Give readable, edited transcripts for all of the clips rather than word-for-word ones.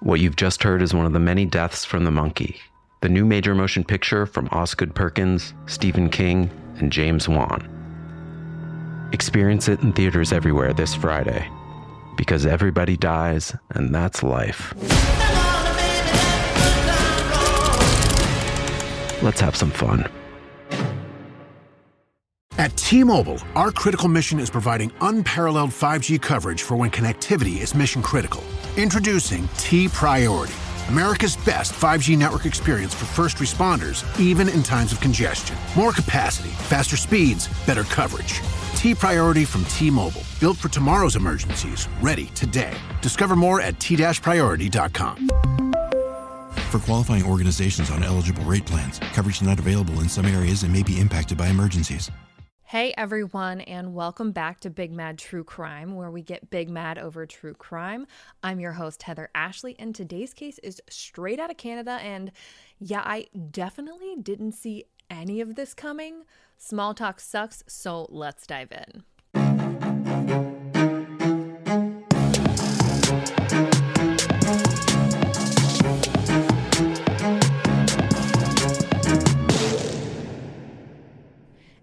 What you've just heard is one of the many deaths from the monkey, the new major motion picture from Osgood Perkins, Stephen King, and James Wan. Experience it in theaters everywhere this Friday, because everybody dies, and that's life. Let's have some fun. At T-Mobile, our critical mission is providing unparalleled 5G coverage for when connectivity is mission critical. Introducing T-Priority, America's best 5G network experience for first responders, even in times of congestion. More capacity, faster speeds, better coverage. T-Priority from T-Mobile, built for tomorrow's emergencies, ready today. Discover more at t-priority.com. For qualifying organizations on eligible rate plans, coverage not available in some areas and may be impacted by emergencies. Hey everyone, and welcome back to Big Mad True Crime, where we get big mad over true crime. I'm your host, Heather Ashley, and today's case is straight out of Canada, and yeah, I definitely didn't see any of this coming. Small talk sucks, so let's dive in.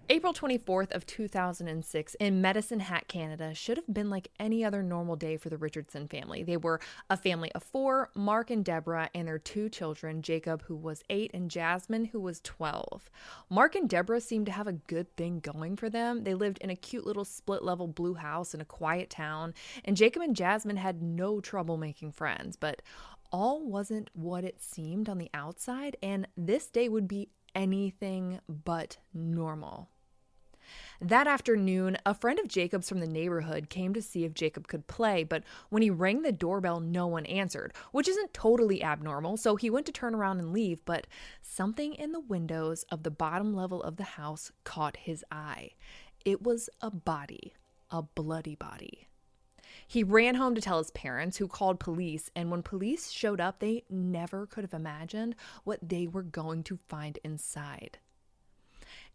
April 24th of 2006 in Medicine Hat, Canada should have been like any other normal day for the Richardson family. They were a family of four, Mark and Deborah, and their two children, Jacob, who was 8, and Jasmine, who was 12. Mark and Deborah seemed to have a good thing going for them. They lived in a cute little split-level blue house in a quiet town, and Jacob and Jasmine had no trouble making friends, but all wasn't what it seemed on the outside, and this day would be anything but normal. That afternoon, a friend of Jacob's from the neighborhood came to see if Jacob could play, but when he rang the doorbell, no one answered, which isn't totally abnormal, so he went to turn around and leave, but something in the windows of the bottom level of the house caught his eye. It was a body, a bloody body. He ran home to tell his parents, who called police, and when police showed up, they never could have imagined what they were going to find inside.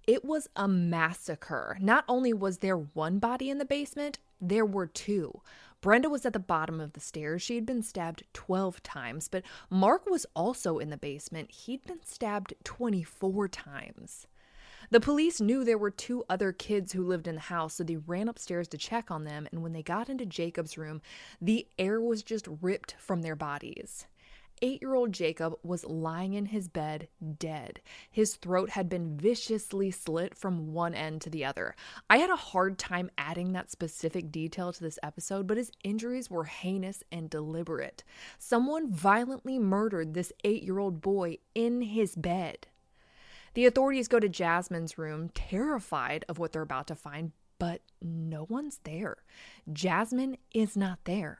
It was a massacre. Not only was there one body in the basement, there were two. Brenda was at the bottom of the stairs. She had been stabbed 12 times, but Mark was also in the basement. He'd been stabbed 24 times. The police knew there were two other kids who lived in the house, so they ran upstairs to check on them, and when they got into Jacob's room, the air was just ripped from their bodies. 8-year-old Jacob was lying in his bed, dead. His throat had been viciously slit from one end to the other. I had a hard time adding that specific detail to this episode, but his injuries were heinous and deliberate. Someone violently murdered this 8-year-old boy in his bed. The authorities go to Jasmine's room, terrified of what they're about to find, but no one's there. Jasmine is not there.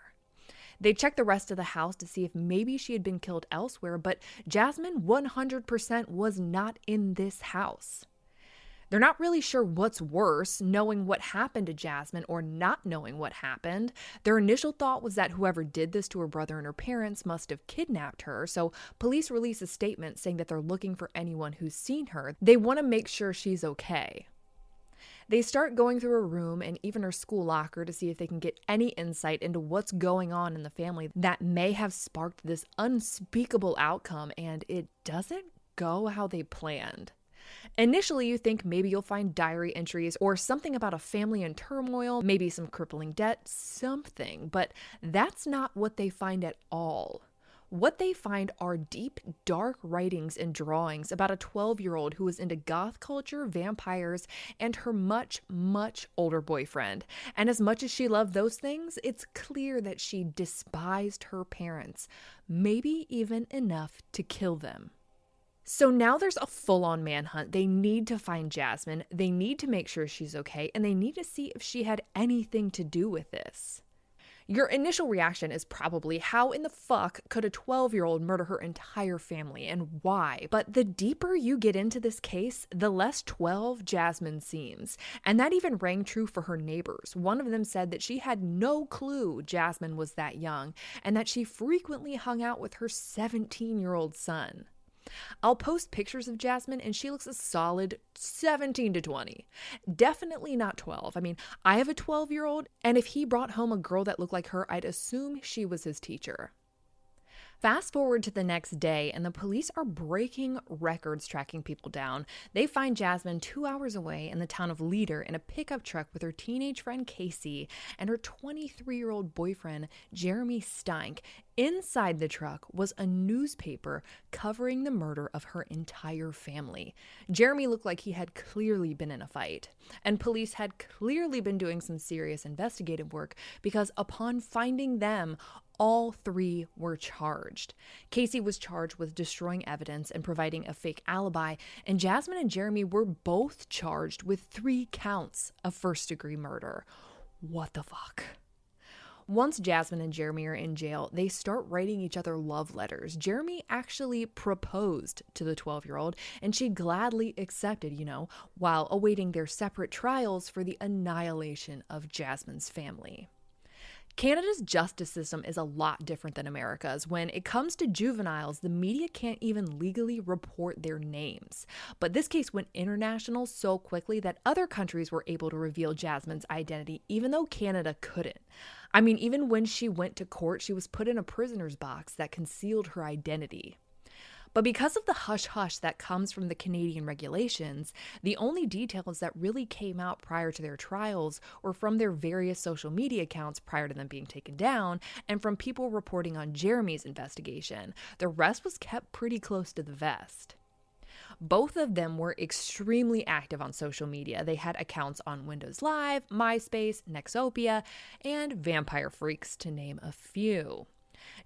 They checked the rest of the house to see if maybe she had been killed elsewhere, but Jasmine 100% was not in this house. They're not really sure what's worse, knowing what happened to Jasmine or not knowing what happened. Their initial thought was that whoever did this to her brother and her parents must have kidnapped her, so police release a statement saying that they're looking for anyone who's seen her. They want to make sure she's okay. They start going through her room and even her school locker to see if they can get any insight into what's going on in the family that may have sparked this unspeakable outcome, and it doesn't go how they planned. Initially, you think maybe you'll find diary entries or something about a family in turmoil, maybe some crippling debt, something, but that's not what they find at all. What they find are deep, dark writings and drawings about a 12-year-old who was into goth culture, vampires, and her much, much older boyfriend. And as much as she loved those things, it's clear that she despised her parents, maybe even enough to kill them. So now there's a full-on manhunt. They need to find Jasmine, they need to make sure she's okay, and they need to see if she had anything to do with this. Your initial reaction is probably, how in the fuck could a 12-year-old murder her entire family, and why? But the deeper you get into this case, the less 12 Jasmine seems. And that even rang true for her neighbors. One of them said that she had no clue Jasmine was that young, and that she frequently hung out with her 17-year-old son. I'll post pictures of Jasmine and she looks a solid 17 to 20. Definitely not 12. I mean, I have a 12-year-old, and if he brought home a girl that looked like her, I'd assume she was his teacher. Fast forward to the next day, and the police are breaking records tracking people down. They find Jasmine 2 hours away in the town of Leader in a pickup truck with her teenage friend Casey and her 23-year-old boyfriend Jeremy Steinke. Inside the truck was a newspaper covering the murder of her entire family. Jeremy looked like he had clearly been in a fight, and police had clearly been doing some serious investigative work because upon finding them, all three were charged. Casey was charged with destroying evidence and providing a fake alibi, and Jasmine and Jeremy were both charged with 3 counts of first-degree murder. What the fuck? Once Jasmine and Jeremy are in jail, they start writing each other love letters. Jeremy actually proposed to the 12-year-old, and she gladly accepted, while awaiting their separate trials for the annihilation of Jasmine's family. Canada's justice system is a lot different than America's. When it comes to juveniles, the media can't even legally report their names. But this case went international so quickly that other countries were able to reveal Jasmine's identity, even though Canada couldn't. I mean, even when she went to court, she was put in a prisoner's box that concealed her identity. But because of the hush-hush that comes from the Canadian regulations, the only details that really came out prior to their trials were from their various social media accounts prior to them being taken down and from people reporting on Jeremy's investigation. The rest was kept pretty close to the vest. Both of them were extremely active on social media. They had accounts on Windows Live, MySpace, Nexopia, and Vampire Freaks, to name a few.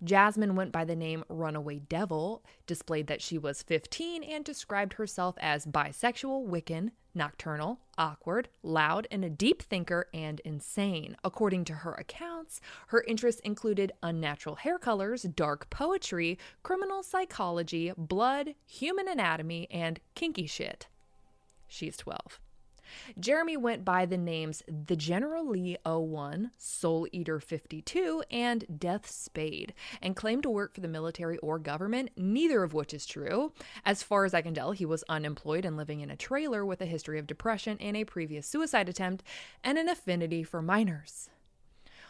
Jasmine went by the name Runaway Devil, displayed that she was 15, and described herself as bisexual, Wiccan, nocturnal, awkward, loud, and a deep thinker and insane. According to her accounts, her interests included unnatural hair colors, dark poetry, criminal psychology, blood, human anatomy, and kinky shit. She's 12. Jeremy went by the names The General Lee 01, Soul Eater 52, and Death Spade, and claimed to work for the military or government, neither of which is true. As far as I can tell, he was unemployed and living in a trailer with a history of depression and a previous suicide attempt, and an affinity for minors.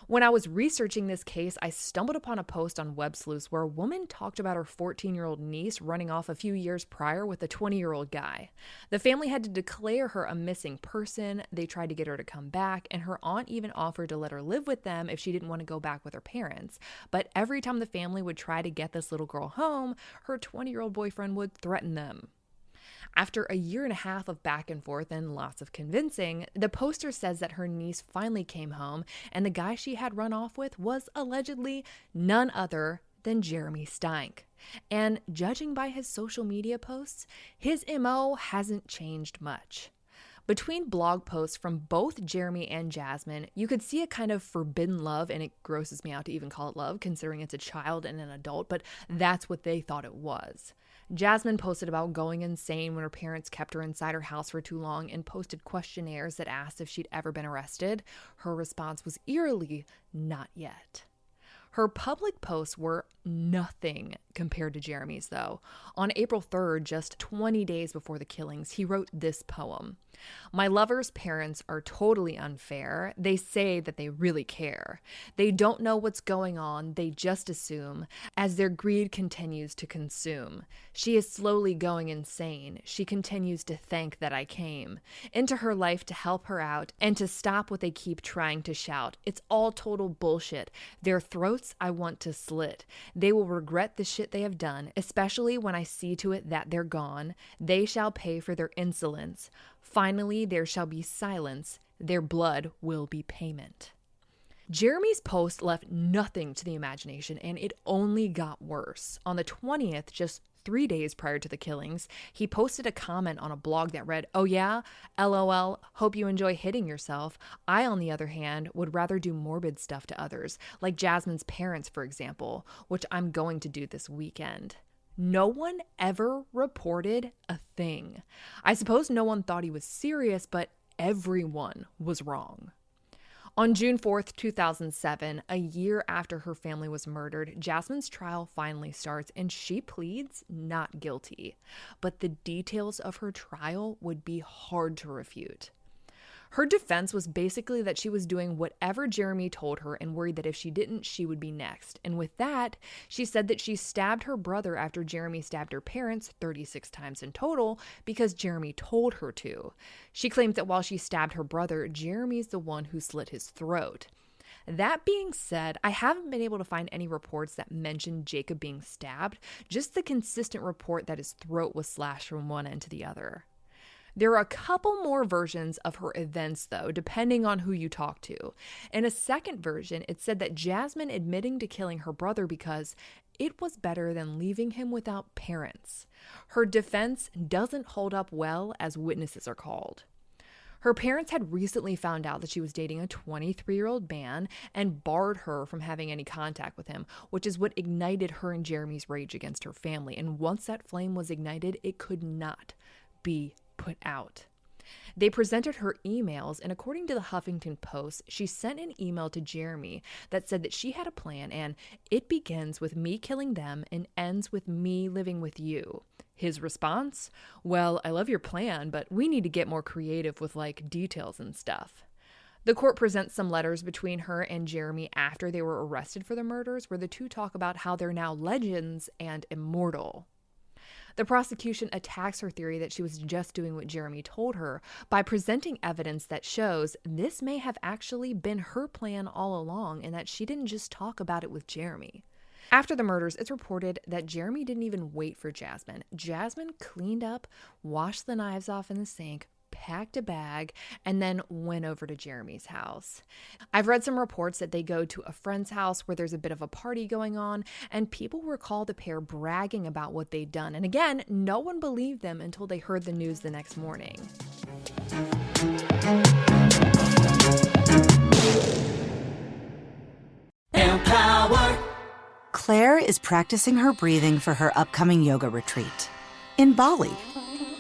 When I was researching this case, I stumbled upon a post on Web Sleuths where a woman talked about her 14-year-old niece running off a few years prior with a 20-year-old guy. The family had to declare her a missing person. They tried to get her to come back, and her aunt even offered to let her live with them if she didn't want to go back with her parents. But every time the family would try to get this little girl home, her 20-year-old boyfriend would threaten them. After a year and a half of back and forth and lots of convincing, the poster says that her niece finally came home, and the guy she had run off with was allegedly none other than Jeremy Steinke. And judging by his social media posts, his MO hasn't changed much. Between blog posts from both Jeremy and Jasmine, you could see a kind of forbidden love, and it grosses me out to even call it love, considering it's a child and an adult, but that's what they thought it was. Jasmine posted about going insane when her parents kept her inside her house for too long and posted questionnaires that asked if she'd ever been arrested. Her response was eerily, not yet. Her public posts were nothing compared to Jeremy's, though. On April 3rd, just 20 days before the killings, he wrote this poem. My lover's parents are totally unfair. They say that they really care. They don't know what's going on. They just assume, as their greed continues to consume. She is slowly going insane. She continues to thank that I came into her life to help her out and to stop what they keep trying to shout. It's all total bullshit. Their throats I want to slit. They will regret the shit they have done, especially when I see to it that they're gone. They shall pay for their insolence. Finally, there shall be silence. Their blood will be payment. Jeremy's post left nothing to the imagination, and it only got worse. On the 20th, just 3 days prior to the killings, he posted a comment on a blog that read, "Oh yeah? LOL, hope you enjoy hitting yourself. I, on the other hand, would rather do morbid stuff to others, like Jasmine's parents, for example, which I'm going to do this weekend." No one ever reported a thing. I suppose no one thought he was serious, but everyone was wrong. On June 4th, 2007, a year after her family was murdered, Jasmine's trial finally starts, and she pleads not guilty. But the details of her trial would be hard to refute. Her defense was basically that she was doing whatever Jeremy told her and worried that if she didn't, she would be next. And with that, she said that she stabbed her brother after Jeremy stabbed her parents 36 times in total because Jeremy told her to. She claims that while she stabbed her brother, Jeremy's the one who slit his throat. That being said, I haven't been able to find any reports that mention Jacob being stabbed, just the consistent report that his throat was slashed from one end to the other. There are a couple more versions of her events, though, depending on who you talk to. In a second version, it said that Jasmine admitting to killing her brother because it was better than leaving him without parents. Her defense doesn't hold up well as witnesses are called. Her parents had recently found out that she was dating a 23-year-old man and barred her from having any contact with him, which is what ignited her and Jeremy's rage against her family. And once that flame was ignited, it could not be put out. They presented her emails, and according to the Huffington Post, she sent an email to Jeremy that said that she had a plan, and it begins with me killing them and ends with me living with you. His response? Well, I love your plan, but we need to get more creative with details and stuff. The court presents some letters between her and Jeremy after they were arrested for the murders, where the two talk about how they're now legends and immortal. The prosecution attacks her theory that she was just doing what Jeremy told her by presenting evidence that shows this may have actually been her plan all along and that she didn't just talk about it with Jeremy. After the murders, it's reported that Jeremy didn't even wait for Jasmine. Jasmine cleaned up, washed the knives off in the sink, packed a bag, and then went over to Jeremy's house. I've read some reports that they go to a friend's house where there's a bit of a party going on, and people recall the pair bragging about what they'd done. And again, no one believed them until they heard the news the next morning. Empower. Claire is practicing her breathing for her upcoming yoga retreat in Bali.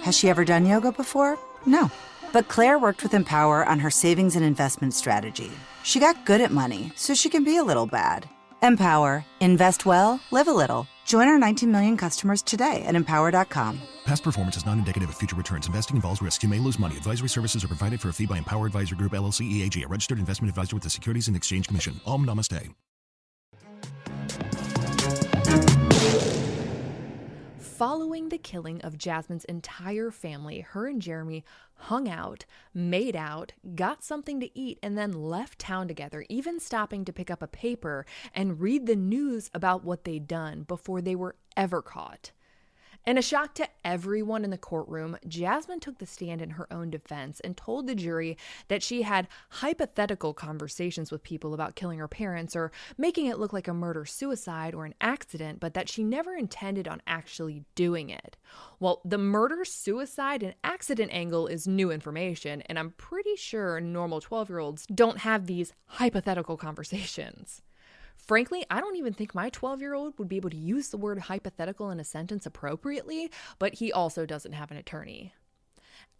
Has she ever done yoga before? No. But Claire worked with Empower on her savings and investment strategy. She got good at money, so she can be a little bad. Empower. Invest well, live a little. Join our 19 million customers today at empower.com. Past performance is not indicative of future returns. Investing involves risks. You may lose money. Advisory services are provided for a fee by Empower Advisor Group, LLC, EAG, a registered investment advisor with the Securities and Exchange Commission. Om Namaste. Following the killing of Jasmine's entire family, her and Jeremy hung out, made out, got something to eat, and then left town together, even stopping to pick up a paper and read the news about what they'd done before they were ever caught. In a shock to everyone in the courtroom, Jasmine took the stand in her own defense and told the jury that she had hypothetical conversations with people about killing her parents or making it look like a murder-suicide or an accident, but that she never intended on actually doing it. Well, the murder-suicide and accident angle is new information, and I'm pretty sure normal 12-year-olds don't have these hypothetical conversations. Frankly, I don't even think my 12-year-old would be able to use the word hypothetical in a sentence appropriately, but he also doesn't have an attorney.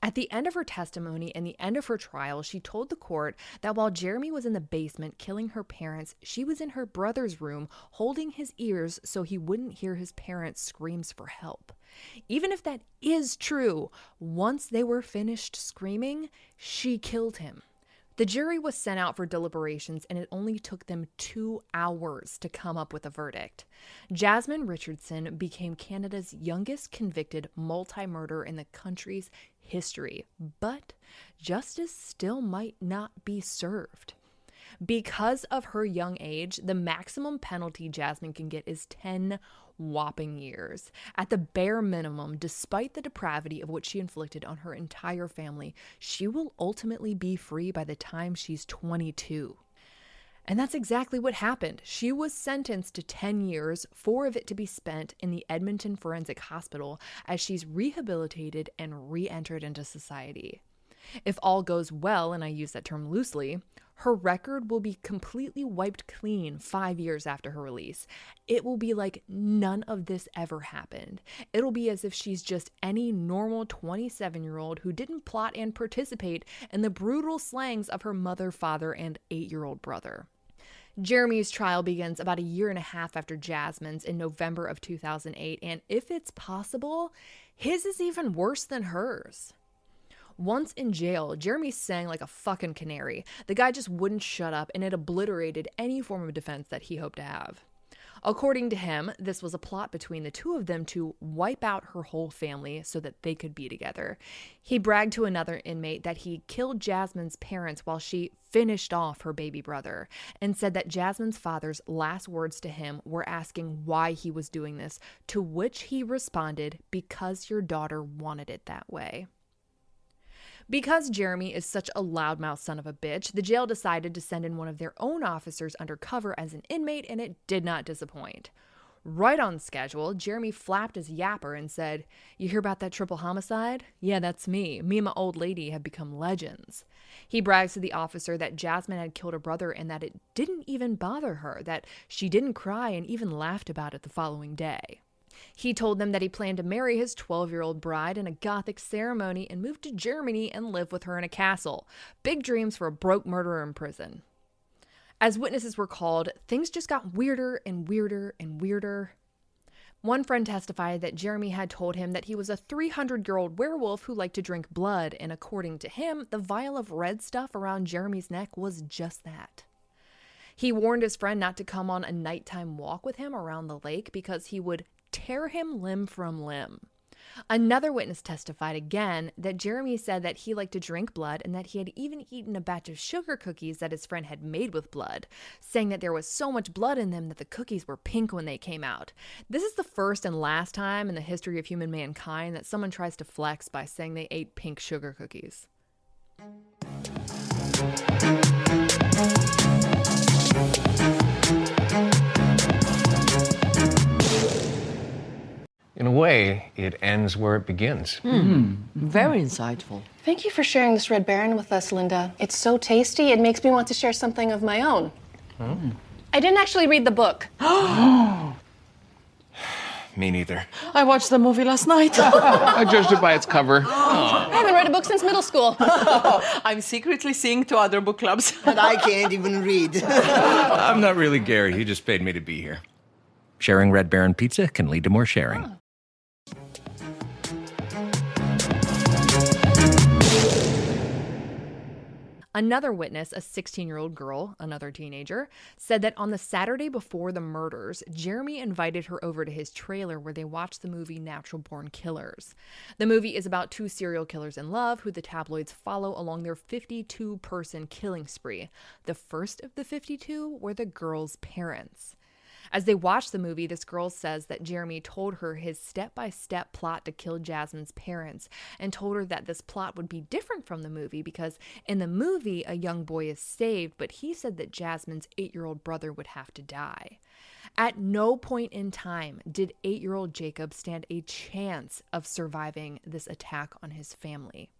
At the end of her testimony and the end of her trial, she told the court that while Jeremy was in the basement killing her parents, she was in her brother's room holding his ears so he wouldn't hear his parents' screams for help. Even if that is true, once they were finished screaming, she killed him. The jury was sent out for deliberations, and it only took them 2 hours to come up with a verdict. Jasmine Richardson became Canada's youngest convicted multi-murderer in the country's history, but justice still might not be served. Because of her young age, the maximum penalty Jasmine can get is 10 whopping years. At the bare minimum, despite the depravity of what she inflicted on her entire family, she will ultimately be free by the time she's 22. And that's exactly what happened. She was sentenced to 10 years, 4 of it to be spent in the Edmonton Forensic Hospital as she's rehabilitated and re-entered into society. If all goes well, and I use that term loosely, her record will be completely wiped clean 5 years after her release. It will be like none of this ever happened. It'll be as if she's just any normal 27-year-old who didn't plot and participate in the brutal slayings of her mother, father, and 8-year-old brother. Jeremy's trial begins about a year and a half after Jasmine's in November of 2008, and if it's possible, his is even worse than hers. Once in jail, Jeremy sang like a fucking canary. The guy just wouldn't shut up, and it obliterated any form of defense that he hoped to have. According to him, this was a plot between the two of them to wipe out her whole family so that they could be together. He bragged to another inmate that he killed Jasmine's parents while she finished off her baby brother, and said that Jasmine's father's last words to him were asking why he was doing this, to which he responded, "Because your daughter wanted it that way." Because Jeremy is such a loudmouth son of a bitch, the jail decided to send in one of their own officers undercover as an inmate, and it did not disappoint. Right on schedule, Jeremy flapped his yapper and said, "You hear about that triple homicide? Yeah, that's me. Me and my old lady have become legends." He brags to the officer that Jasmine had killed her brother and that it didn't even bother her, that she didn't cry and even laughed about it the following day. He told them that he planned to marry his 12-year-old bride in a Gothic ceremony and move to Germany and live with her in a castle. Big dreams for a broke murderer in prison. As witnesses were called, things just got weirder and weirder and weirder. One friend testified that Jeremy had told him that he was a 300-year-old werewolf who liked to drink blood, and according to him, the vial of red stuff around Jeremy's neck was just that. He warned his friend not to come on a nighttime walk with him around the lake because he would tear him limb from limb. Another witness testified again that Jeremy said that he liked to drink blood and that he had even eaten a batch of sugar cookies that his friend had made with blood, saying that there was so much blood in them that the cookies were pink when they came out. This is the first and last time in the history of human mankind that someone tries to flex by saying they ate pink sugar cookies. In a way, it ends where it begins. Very insightful. Thank you for sharing this Red Baron with us, Linda. It's so tasty, it makes me want to share something of my own. I didn't actually read the book. Me neither. I watched the movie last night. I judged it by its cover. I haven't read a book since middle school. I'm secretly seeing 2 other book clubs. And I can't even read. I'm not really Gary. He just paid me to be here. Sharing Red Baron pizza can lead to more sharing. Another witness, a 16-year-old girl, another teenager, said that on the Saturday before the murders, Jeremy invited her over to his trailer where they watched the movie Natural Born Killers. The movie is about 2 serial killers in love who the tabloids follow along their 52-person killing spree. The first of the 52 were the girl's parents. As they watched the movie, this girl says that Jeremy told her his step-by-step plot to kill Jasmine's parents and told her that this plot would be different from the movie because in the movie, a young boy is saved, but he said that Jasmine's 8-year-old brother would have to die. At no point in time did 8-year-old Jacob stand a chance of surviving this attack on his family.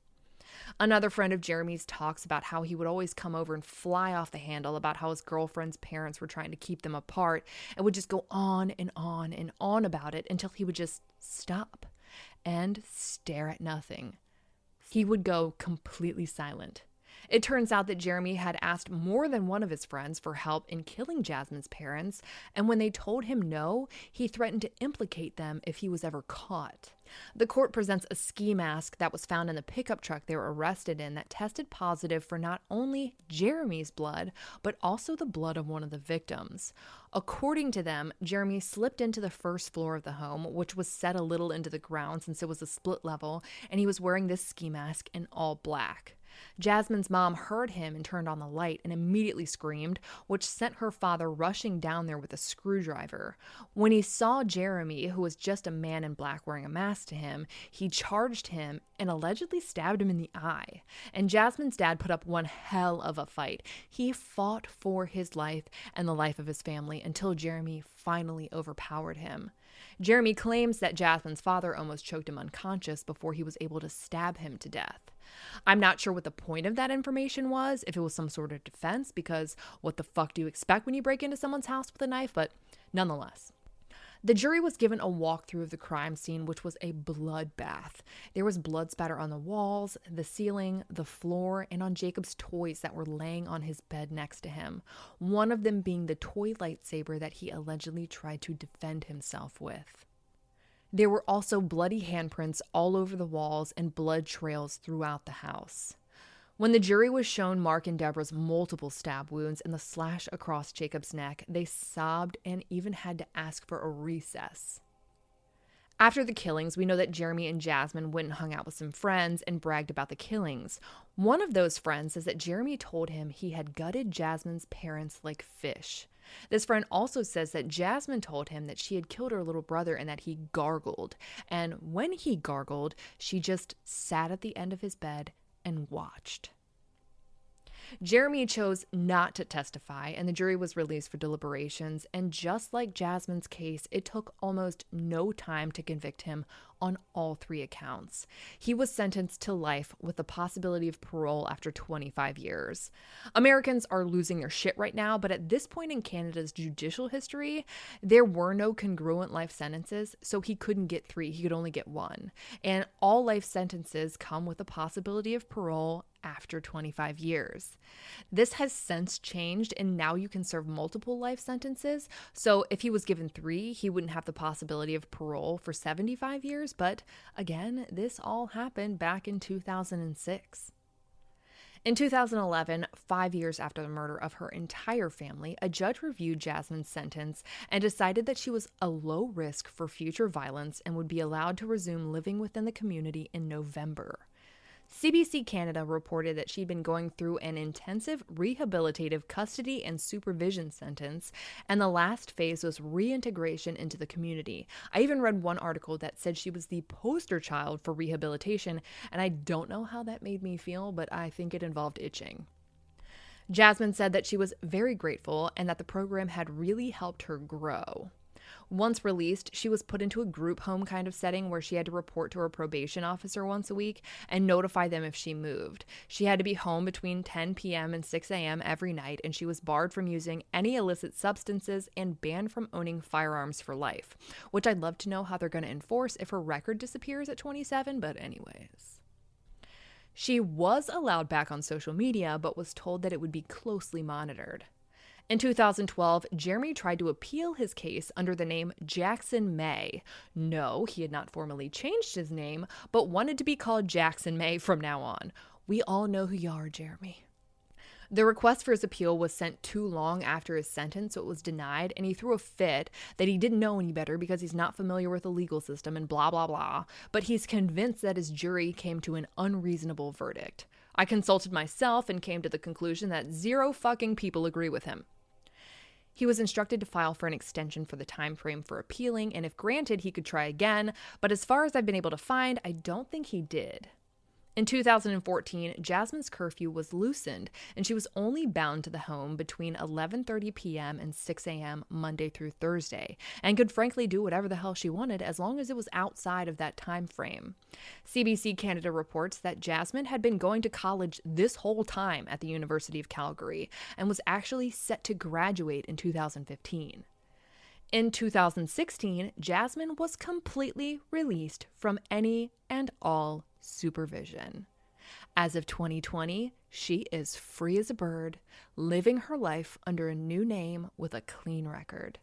Another friend of Jeremy's talks about how he would always come over and fly off the handle about how his girlfriend's parents were trying to keep them apart and would just go on and on and on about it until he would just stop and stare at nothing. He would go completely silent. It turns out that Jeremy had asked more than one of his friends for help in killing Jasmine's parents, and when they told him no, he threatened to implicate them if he was ever caught. The court presents a ski mask that was found in the pickup truck they were arrested in that tested positive for not only Jeremy's blood, but also the blood of one of the victims. According to them, Jeremy slipped into the first floor of the home, which was set a little into the ground since it was a split level, and he was wearing this ski mask in all black. Jasmine's mom heard him and turned on the light and immediately screamed, which sent her father rushing down there with a screwdriver. When he saw Jeremy, who was just a man in black wearing a mask to him, he charged him and allegedly stabbed him in the eye. And Jasmine's dad put up one hell of a fight. He fought for his life and the life of his family until Jeremy finally overpowered him. Jeremy claims that Jasmine's father almost choked him unconscious before he was able to stab him to death. I'm not sure what the point of that information was, if it was some sort of defense, because what the fuck do you expect when you break into someone's house with a knife? But nonetheless. The jury was given a walkthrough of the crime scene, which was a bloodbath. There was blood spatter on the walls, the ceiling, the floor, and on Jacob's toys that were laying on his bed next to him, one of them being the toy lightsaber that he allegedly tried to defend himself with. There were also bloody handprints all over the walls and blood trails throughout the house. When the jury was shown Mark and Deborah's multiple stab wounds and the slash across Jacob's neck, they sobbed and even had to ask for a recess. After the killings, we know that Jeremy and Jasmine went and hung out with some friends and bragged about the killings. One of those friends says that Jeremy told him he had gutted Jasmine's parents like fish. This friend also says that Jasmine told him that she had killed her little brother and that he gargled. And when he gargled, she just sat at the end of his bed and watched. Jeremy chose not to testify, and the jury was released for deliberations, and just like Jasmine's case, it took almost no time to convict him on all 3 accounts. He was sentenced to life with the possibility of parole after 25 years. Americans are losing their shit right now, but at this point in Canada's judicial history, there were no congruent life sentences, so he couldn't get 3, he could only get 1. And all life sentences come with the possibility of parole after 25 years. This has since changed, and now you can serve multiple life sentences. So if he was given 3, he wouldn't have the possibility of parole for 75 years. But again, this all happened back in 2006. In 2011, 5 years after the murder of her entire family, a judge reviewed Jasmine's sentence and decided that she was a low risk for future violence and would be allowed to resume living within the community in November. CBC Canada reported that she'd been going through an intensive rehabilitative custody and supervision sentence, and the last phase was reintegration into the community. I even read one article that said she was the poster child for rehabilitation, and I don't know how that made me feel, but I think it involved itching. Jasmine said that she was very grateful and that the program had really helped her grow. Once released, she was put into a group home kind of setting where she had to report to her probation officer once a week and notify them if she moved. She had to be home between 10 p.m. and 6 a.m. every night, and she was barred from using any illicit substances and banned from owning firearms for life, which I'd love to know how they're going to enforce if her record disappears at 27, but anyways. She was allowed back on social media, but was told that it would be closely monitored. In 2012, Jeremy tried to appeal his case under the name Jackson May. No, he had not formally changed his name, but wanted to be called Jackson May from now on. We all know who you are, Jeremy. The request for his appeal was sent too long after his sentence, so it was denied, and he threw a fit that he didn't know any better because he's not familiar with the legal system and blah, blah, blah. But he's convinced that his jury came to an unreasonable verdict. I consulted myself and came to the conclusion that 0 fucking people agree with him. He was instructed to file for an extension for the time frame for appealing, and if granted, he could try again, but as far as I've been able to find, I don't think he did. In 2014, Jasmine's curfew was loosened, and she was only bound to the home between 11:30 p.m. and 6 a.m. Monday through Thursday, and could frankly do whatever the hell she wanted as long as it was outside of that time frame. CBC Canada reports that Jasmine had been going to college this whole time at the University of Calgary and was actually set to graduate in 2015. In 2016, Jasmine was completely released from any and all supervision. As of 2020, she is free as a bird, living her life under a new name with a clean record.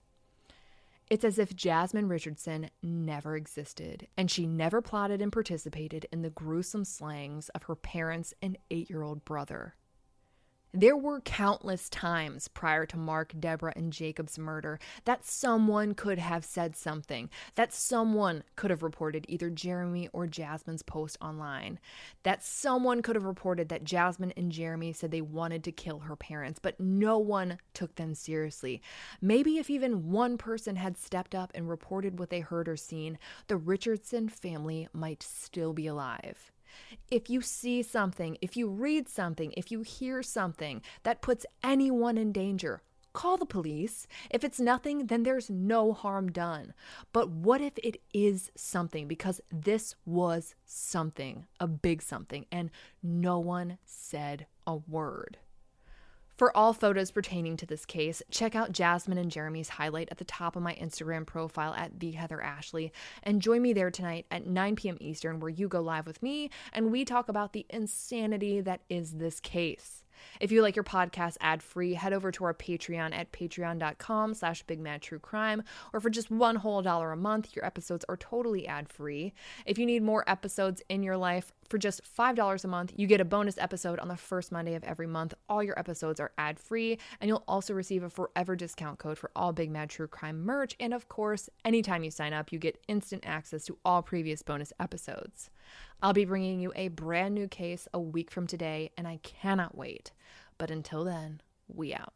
It's as if Jasmine Richardson never existed, and she never plotted and participated in the gruesome slayings of her parents and 8-year-old brother. There were countless times prior to Mark, Deborah, and Jacob's murder that someone could have said something, that someone could have reported either Jeremy or Jasmine's post online, that someone could have reported that Jasmine and Jeremy said they wanted to kill her parents, but no one took them seriously. Maybe if even one person had stepped up and reported what they heard or seen, the Richardson family might still be alive. If you see something, if you read something, if you hear something that puts anyone in danger, call the police. If it's nothing, then there's no harm done. But what if it is something? Because this was something, a big something, and no one said a word. For all photos pertaining to this case, check out Jasmine and Jeremy's highlight at the top of my Instagram profile at @TheHeatherAshley, and join me there tonight at 9 p.m. Eastern, where you go live with me and we talk about the insanity that is this case. If you like your podcast ad-free, head over to our Patreon at patreon.com/bigmadtruecrime, or for just $1 whole a month, your episodes are totally ad-free. If you need more episodes in your life, for just $5 a month, you get a bonus episode on the first Monday of every month. All your episodes are ad-free, and you'll also receive a forever discount code for all Big Mad True Crime merch. And of course, anytime you sign up, you get instant access to all previous bonus episodes. I'll be bringing you a brand new case a week from today, and I cannot wait. But until then, we out.